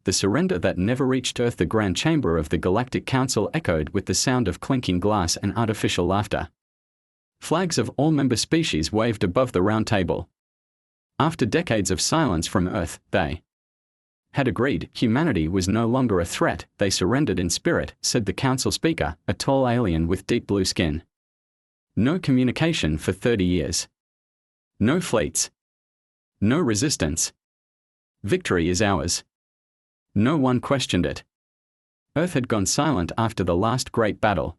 the surrender that never reached Earth. The grand chamber of the Galactic Council echoed with the sound of clinking glass and artificial laughter. Flags of all member species waved above the round table. After decades of silence from Earth, they had agreed humanity was no longer a threat. They surrendered in spirit, said the council speaker, a tall alien with deep blue skin. No communication for 30 years. No fleets. No resistance. Victory is ours. No one questioned it. Earth had gone silent after the last great battle.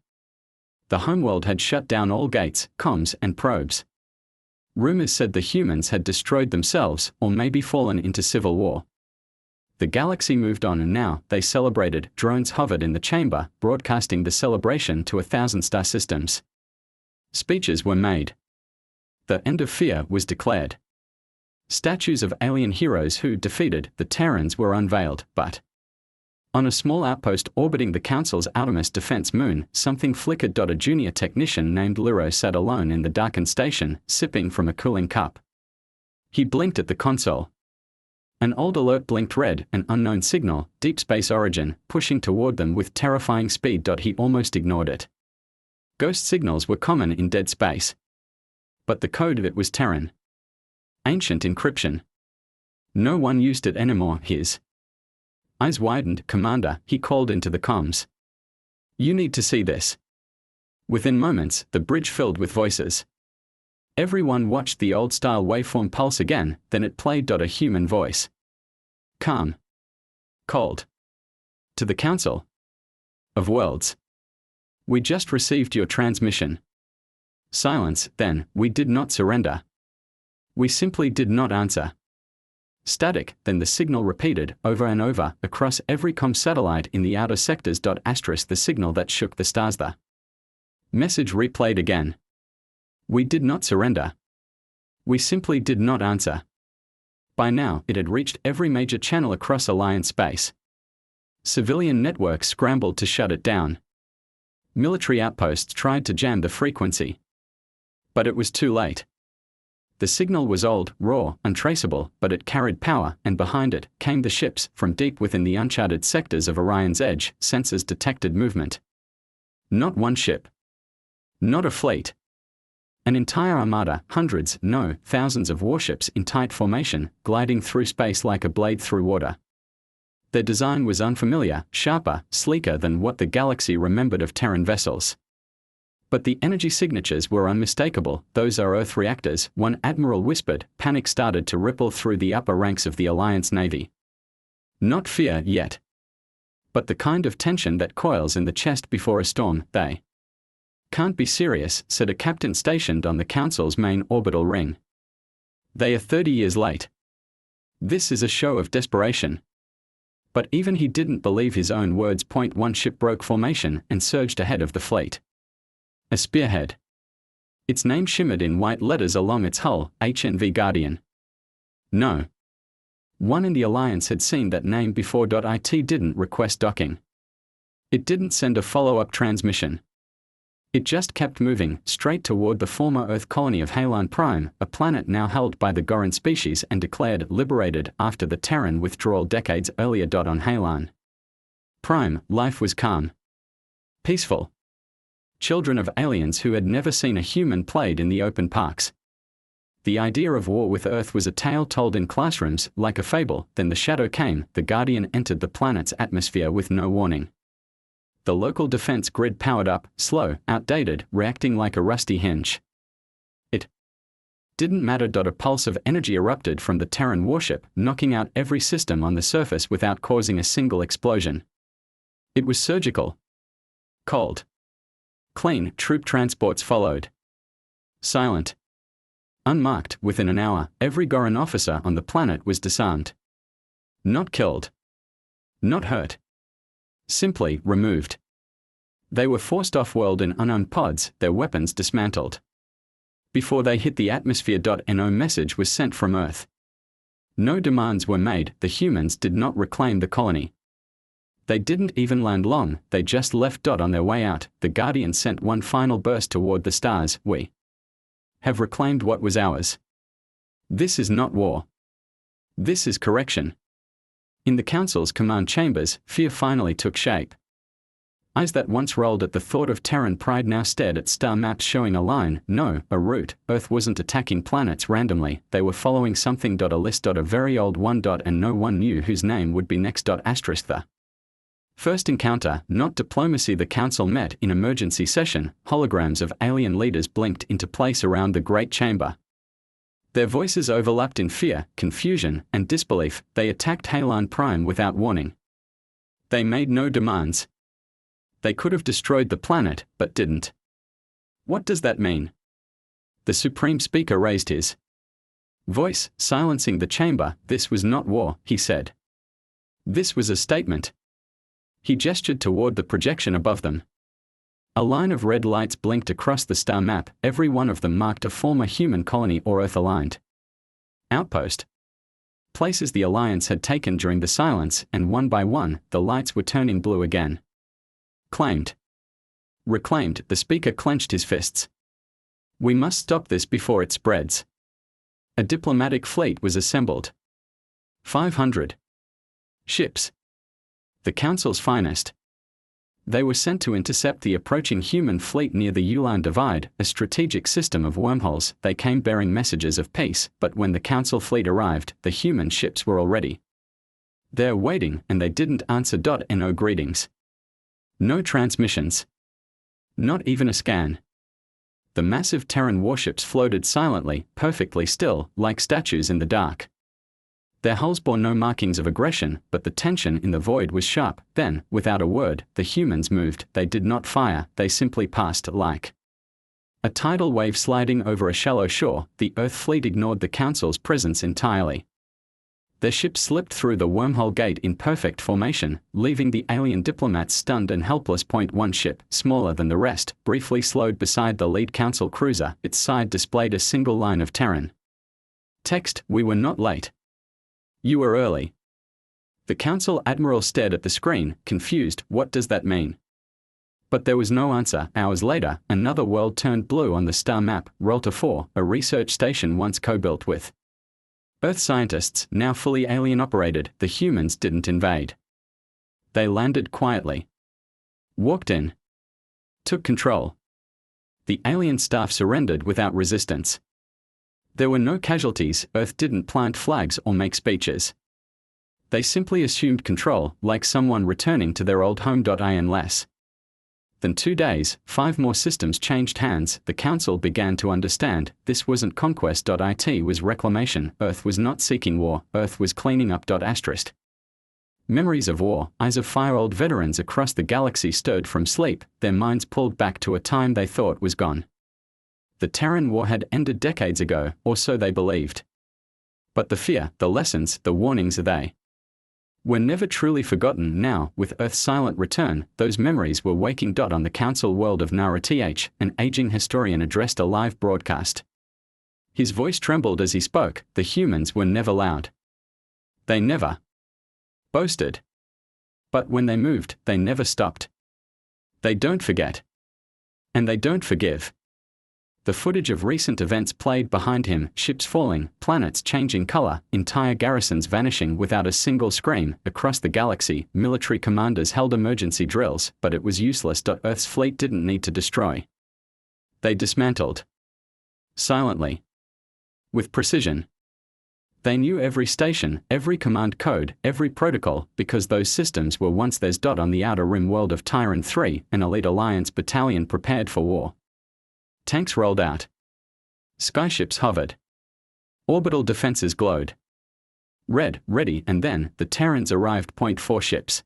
The homeworld had shut down all gates, comms, and probes. Rumors said the humans had destroyed themselves, or maybe fallen into civil war. The galaxy moved on, and now they celebrated. Drones hovered in the chamber, broadcasting the celebration to 1,000 star systems. Speeches were made. The end of fear was declared. Statues of alien heroes who defeated the Terrans were unveiled, but on a small outpost orbiting the Council's outermost defense moon, something flickered. A junior technician named Liro sat alone in the darkened station, sipping from a cooling cup. He blinked at the console. An old alert blinked red, an unknown signal, deep space origin, pushing toward them with terrifying speed. He almost ignored it. Ghost signals were common in dead space. But the code of it was Terran. Ancient encryption. No one used it anymore. His eyes widened. Commander, he called into the comms. You need to see this. Within moments, the bridge filled with voices. Everyone watched the old-style waveform pulse again, then it played. A human voice. Calm. Cold. To the Council of Worlds. We just received your transmission. Silence. Then, we did not surrender. We simply did not answer. Static. Then the signal repeated, over and over, across every comm satellite in the outer sectors. The signal that shook the stars. The message replayed again. We did not surrender. We simply did not answer. By now, it had reached every major channel across Alliance space. Civilian networks scrambled to shut it down. Military outposts tried to jam the frequency. But it was too late. The signal was old, raw, untraceable, but it carried power, and behind it came the ships. From deep within the uncharted sectors of Orion's edge, sensors detected movement. Not one ship. Not a fleet. An entire armada, hundreds, no, thousands of warships in tight formation, gliding through space like a blade through water. Their design was unfamiliar, sharper, sleeker than what the galaxy remembered of Terran vessels. But the energy signatures were unmistakable. Those are Earth reactors, one admiral whispered. Panic started to ripple through the upper ranks of the Alliance Navy. Not fear yet. But the kind of tension that coils in the chest before a storm. They can't be serious, said a captain stationed on the Council's main orbital ring. They are 30 years late. This is a show of desperation. But even he didn't believe his own words. Point one ship broke formation and surged ahead of the fleet. A spearhead. Its name shimmered in white letters along its hull, HNV Guardian. No one in the Alliance had seen that name before. It didn't request docking. It didn't send a follow-up transmission. It just kept moving, straight toward the former Earth colony of Halon Prime, a planet now held by the Goran species and declared liberated after the Terran withdrawal decades earlier. On Halon Prime, life was calm. Peaceful. Children of aliens who had never seen a human played in the open parks. The idea of war with Earth was a tale told in classrooms, like a fable. Then the shadow came. The Guardian entered the planet's atmosphere with no warning. The local defense grid powered up, slow, outdated, reacting like a rusty hinge. It didn't matter. A pulse of energy erupted from the Terran warship, knocking out every system on the surface without causing a single explosion. It was surgical. Cold. Clean. Troop transports followed. Silent. Unmarked. Within an hour, every Goran officer on the planet was disarmed. Not killed. Not hurt. Simply removed. They were forced off-world in unarmed pods, their weapons dismantled. Before they hit the atmosphere. No message was sent from Earth. No demands were made. The humans did not reclaim the colony. They didn't even land long, they just left. On their way out, the Guardian sent one final burst toward the stars. We have reclaimed what was ours. This is not war. This is correction. In the Council's command chambers, fear finally took shape. Eyes that once rolled at the thought of Terran pride now stared at star maps showing a line, no, a route. Earth wasn't attacking planets randomly, they were following something. A list. A very old one. And no one knew whose name would be next. Asterisk the first encounter, not diplomacy. The Council met in emergency session, holograms of alien leaders blinked into place around the Great Chamber. Their voices overlapped in fear, confusion, and disbelief. They attacked Halan Prime without warning. They made no demands. They could have destroyed the planet, but didn't. What does that mean? The Supreme Speaker raised his voice, silencing the chamber. This was not war, he said. This was a statement. He gestured toward the projection above them. A line of red lights blinked across the star map, every one of them marked a former human colony or Earth-aligned outpost. Places the Alliance had taken during the silence, and one by one, the lights were turning blue again. Claimed. Reclaimed. The speaker clenched his fists. We must stop this before it spreads. A diplomatic fleet was assembled. 500 ships. The Council's finest. They were sent to intercept the approaching human fleet near the Ulan Divide, a strategic system of wormholes. They came bearing messages of peace, but when the Council fleet arrived, the human ships were already there waiting, and they didn't answer. No greetings. No transmissions. Not even a scan. The massive Terran warships floated silently, perfectly still, like statues in the dark. Their hulls bore no markings of aggression, but the tension in the void was sharp. Then, without a word, the humans moved. They did not fire, they simply passed like a tidal wave sliding over a shallow shore. The Earth fleet ignored the Council's presence entirely. Their ships slipped through the wormhole gate in perfect formation, leaving the alien diplomats stunned and helpless. One ship, smaller than the rest, briefly slowed beside the lead Council cruiser. Its side displayed a single line of Terran text: "We were not late. You were early." The Council admiral stared at the screen, confused. What does that mean? But there was no answer. Hours later, another world turned blue on the star map, Rolta 4, a research station once co-built with Earth scientists, now fully alien-operated. The humans didn't invade. They landed quietly. Walked in. Took control. The alien staff surrendered without resistance. There were no casualties. Earth didn't plant flags or make speeches. They simply assumed control, like someone returning to their old home. In less than 2 days, 5 more systems changed hands. The Council began to understand, this wasn't conquest. It was reclamation. Earth was not seeking war, Earth was cleaning up. Asterisk. Memories of war, eyes of fire-old veterans across the galaxy stirred from sleep, their minds pulled back to a time they thought was gone. The Terran War had ended decades ago, or so they believed. But the fear, the lessons, the warnings, they were never truly forgotten. Now, with Earth's silent return, those memories were waking. On the Council world of Nara, an aging historian addressed a live broadcast. His voice trembled as he spoke. The humans were never loud. They never boasted. But when they moved, they never stopped. They don't forget. And they don't forgive. The footage of recent events played behind him, ships falling, planets changing color, entire garrisons vanishing without a single scream. Across the galaxy, military commanders held emergency drills, but it was useless. Earth's fleet didn't need to destroy. They dismantled. Silently. With precision. They knew every station, every command code, every protocol, because those systems were once theirs. On the outer rim world of Tyran 3, an elite Alliance battalion prepared for war. Tanks rolled out. Skyships hovered. Orbital defenses glowed. Red, ready, and then, the Terrans arrived. 4 ships.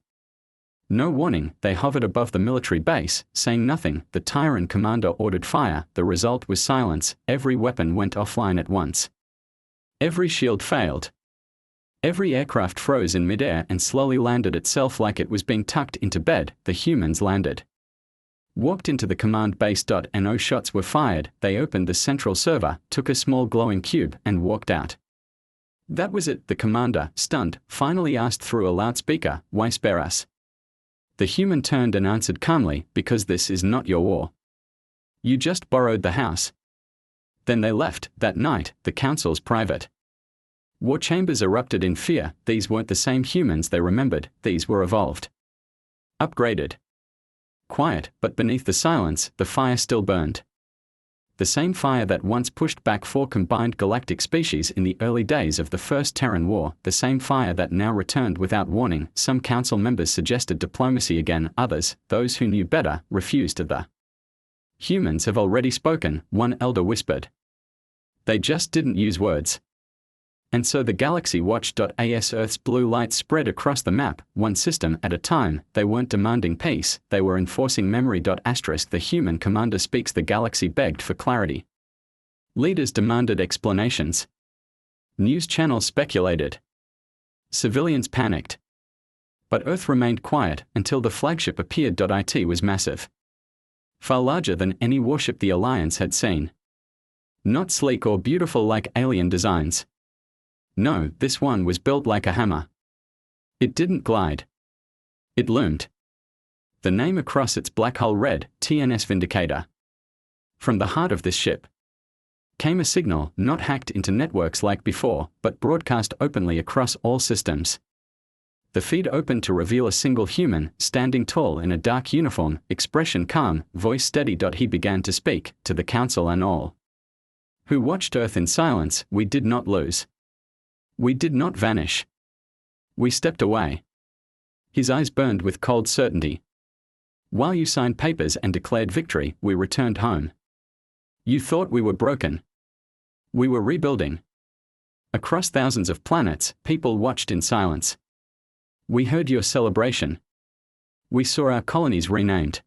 No warning, they hovered above the military base, saying nothing. The Tyran commander ordered fire. The result was silence. Every weapon went offline at once. Every shield failed. Every aircraft froze in midair and slowly landed itself like it was being tucked into bed. The humans landed. Walked into the command base. No shots were fired. They opened the central server, took a small glowing cube, and walked out. That was it. The commander, stunned, finally asked through a loudspeaker, "Why spare us?" The human turned and answered calmly, "Because this is not your war. You just borrowed the house." Then they left. That night, the Council's private War chambers erupted in fear. These weren't the same humans they remembered, these were evolved. Upgraded. Quiet, but beneath the silence, the fire still burned. The same fire that once pushed back 4 combined galactic species in the early days of the First Terran War, the same fire that now returned without warning. Some council members suggested diplomacy again, others, those who knew better, refused. The humans have already spoken, one elder whispered. They just didn't use words. And so the galaxy watched. As Earth's blue light spread across the map, one system at a time. They weren't demanding peace, they were enforcing memory. The human commander speaks. The galaxy begged for clarity. Leaders demanded explanations. News channels speculated. Civilians panicked. But Earth remained quiet until the flagship appeared. It was massive. Far larger than any warship the Alliance had seen. Not sleek or beautiful like alien designs. No, this one was built like a hammer. It didn't glide. It loomed. The name across its black hull read, TNS Vindicator. From the heart of this ship came a signal, not hacked into networks like before, but broadcast openly across all systems. The feed opened to reveal a single human, standing tall in a dark uniform, expression calm, voice steady. He began to speak, to the Council and all who watched Earth in silence. We did not lose. We did not vanish. We stepped away. His eyes burned with cold certainty. While you signed papers and declared victory, we returned home. You thought we were broken. We were rebuilding. Across thousands of planets, people watched in silence. We heard your celebration. We saw our colonies renamed.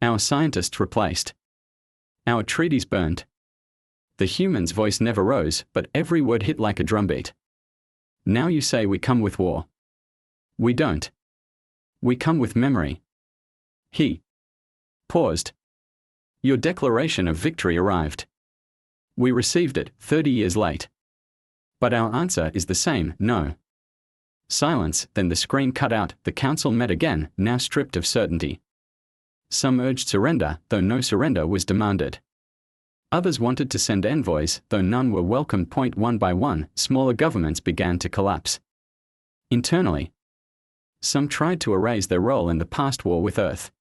Our scientists replaced. Our treaties burned. The human's voice never rose, but every word hit like a drumbeat. Now you say we come with war. We don't. We come with memory. He paused. Your declaration of victory arrived. We received it, 30 years late. But our answer is the same, no. Silence, then the screen cut out. The council met again, now stripped of certainty. Some urged surrender, though no surrender was demanded. Others wanted to send envoys, though none were welcomed. One by one, smaller governments began to collapse. Internally, some tried to erase their role in the past war with Earth.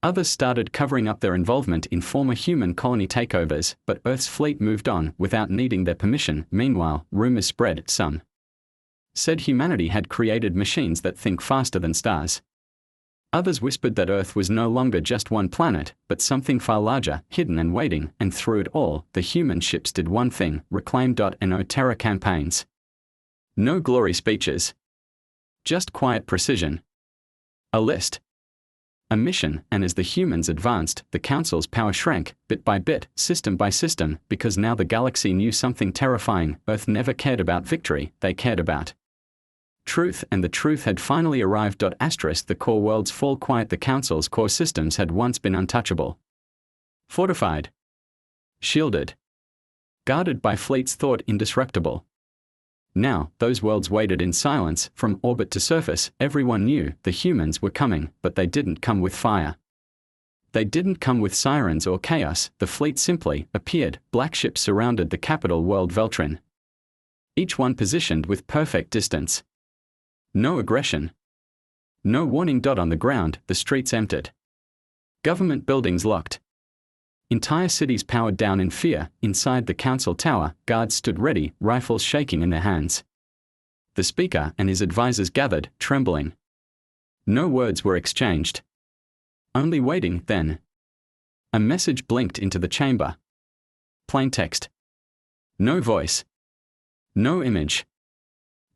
Others started covering up their involvement in former human colony takeovers, but Earth's fleet moved on without needing their permission. Meanwhile, rumors spread. Some said humanity had created machines that think faster than stars. Others whispered that Earth was no longer just one planet, but something far larger, hidden and waiting, and through it all, the human ships did one thing, reclaim. No terror campaigns. No glory speeches. Just quiet precision. A list. A mission, and as the humans advanced, the Council's power shrank, bit by bit, system by system, because now the galaxy knew something terrifying. Earth never cared about victory, they cared about truth, and the truth had finally arrived. The core worlds fall quiet. The Council's core systems had once been untouchable. Fortified. Shielded. Guarded by fleets thought indestructible. Now, those worlds waited in silence, from orbit to surface. Everyone knew the humans were coming, but they didn't come with fire. They didn't come with sirens or chaos. The fleet simply appeared. Black ships surrounded the capital world Veltrin. Each one positioned with perfect distance. No aggression. No warning. On the ground, the streets emptied. Government buildings locked. Entire cities powered down in fear. Inside the council tower, guards stood ready, rifles shaking in their hands. The speaker and his advisors gathered, trembling. No words were exchanged. Only waiting. Then a message blinked into the chamber. Plain text. No voice. No image.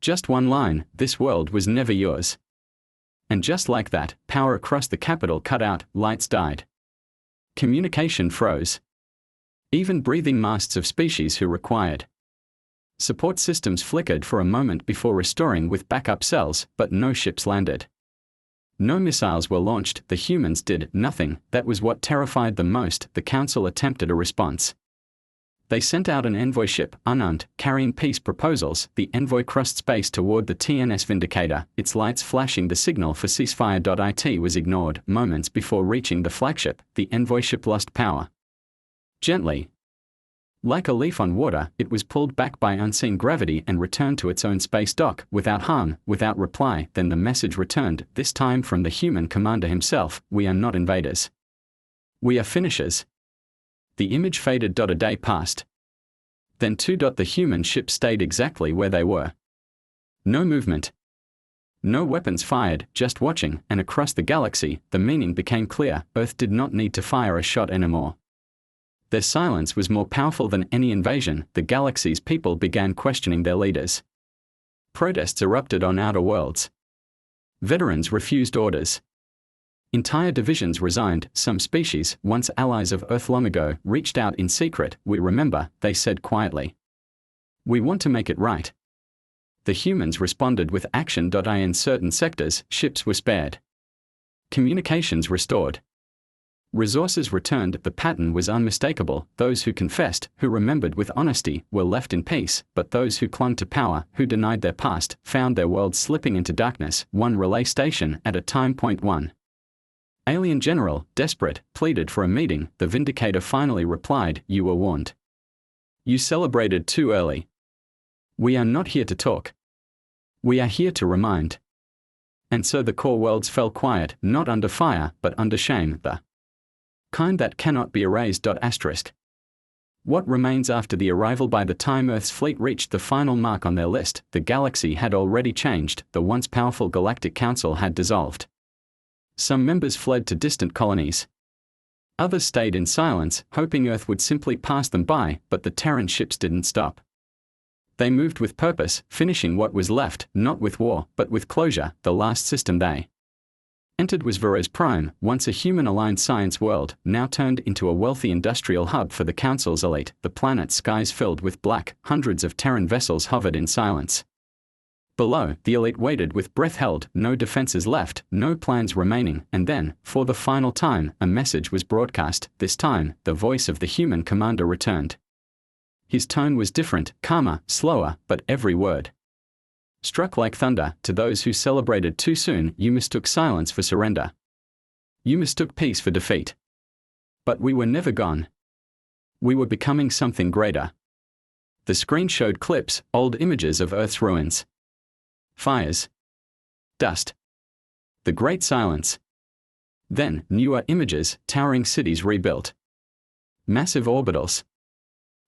Just one line, this world was never yours. And just like that, power across the capital cut out, lights died. Communication froze. Even breathing masts of species who required support systems flickered for a moment before restoring with backup cells, but no ships landed. No missiles were launched. The humans did nothing. That was what terrified them most. The Council attempted a response. They sent out an envoy ship, unarmed, carrying peace proposals. The envoy crossed space toward the TNS Vindicator, its lights flashing. The signal for ceasefire. It was ignored. Moments before reaching the flagship, the envoy ship lost power. Gently. Like a leaf on water, it was pulled back by unseen gravity and returned to its own space dock, without harm, without reply. Then the message returned, this time from the human commander himself: we are not invaders. We are finishers. The image faded. A day passed. Then the human ship stayed exactly where they were. No movement. No weapons fired, just watching, and across the galaxy, the meaning became clear: Earth did not need to fire a shot anymore. Their silence was more powerful than any invasion. The galaxy's people began questioning their leaders. Protests erupted on outer worlds. Veterans refused orders. Entire divisions resigned. Some species, once allies of Earth long ago, reached out in secret. We remember, they said quietly. We want to make it right. The humans responded with action. In certain sectors, ships were spared. Communications restored. Resources returned. The pattern was unmistakable. Those who confessed, who remembered with honesty, were left in peace, but those who clung to power, who denied their past, found their world slipping into darkness, one relay station at a time. 1. Alien General, desperate, pleaded for a meeting. The Vindicator finally replied, you were warned. You celebrated too early. We are not here to talk. We are here to remind. And so the core worlds fell quiet, not under fire, but under shame, the kind that cannot be erased. What remains after the arrival? By the time Earth's fleet reached the final mark on their list, the galaxy had already changed. The once powerful Galactic Council had dissolved. Some members fled to distant colonies. Others stayed in silence, hoping Earth would simply pass them by, but the Terran ships didn't stop. They moved with purpose, finishing what was left, not with war, but with closure. The last system they entered was Veres Prime, once a human-aligned science world, now turned into a wealthy industrial hub for the Council's elite. The planet's skies filled with black, hundreds of Terran vessels hovered in silence. Below, the elite waited with breath held, no defenses left, no plans remaining, and then, for the final time, a message was broadcast. This time, the voice of the human commander returned. His tone was different, calmer, slower, but every word struck like thunder. To those who celebrated too soon, you mistook silence for surrender. You mistook peace for defeat. But we were never gone. We were becoming something greater. The screen showed clips, old images of Earth's ruins. Fires. Dust. The great silence. Then, newer images, towering cities rebuilt. Massive orbitals.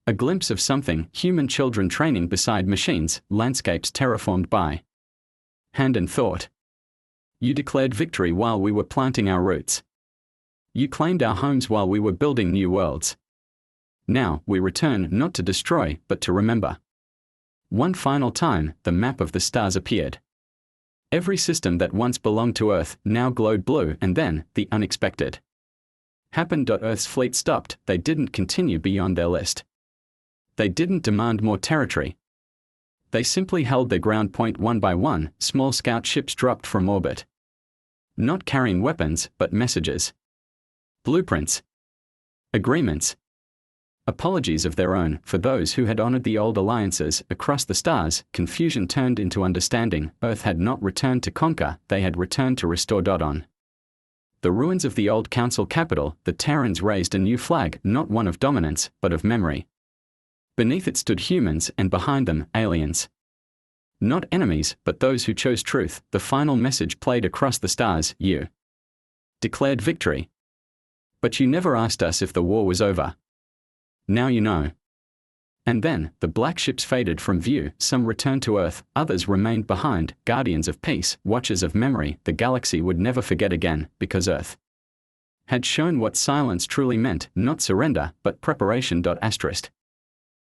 A glimpse of something, human children training beside machines, landscapes terraformed by hand and thought. You declared victory while we were planting our roots. You claimed our homes while we were building new worlds. Now, we return not to destroy, but to remember. One final time, the map of the stars appeared. Every system that once belonged to Earth now glowed blue, and then, the unexpected happened. Earth's fleet stopped. They didn't continue beyond their list. They didn't demand more territory. They simply held their ground. 1 by 1, small scout ships dropped from orbit. Not carrying weapons, but messages. Blueprints. Agreements. Apologies of their own. For those who had honored the old alliances. Across the stars, confusion turned into understanding. Earth had not returned to conquer, they had returned to restore. On the ruins of the old council capital, the Terrans raised a new flag, not one of dominance, but of memory. Beneath it stood humans, and behind them, aliens. Not enemies, but those who chose truth. The final message played across the stars: you declared victory. But you never asked us if the war was over. Now you know. And then, the black ships faded from view. Some returned to Earth, others remained behind, guardians of peace, watchers of memory. The galaxy would never forget again, because Earth had shown what silence truly meant, not surrender, but preparation.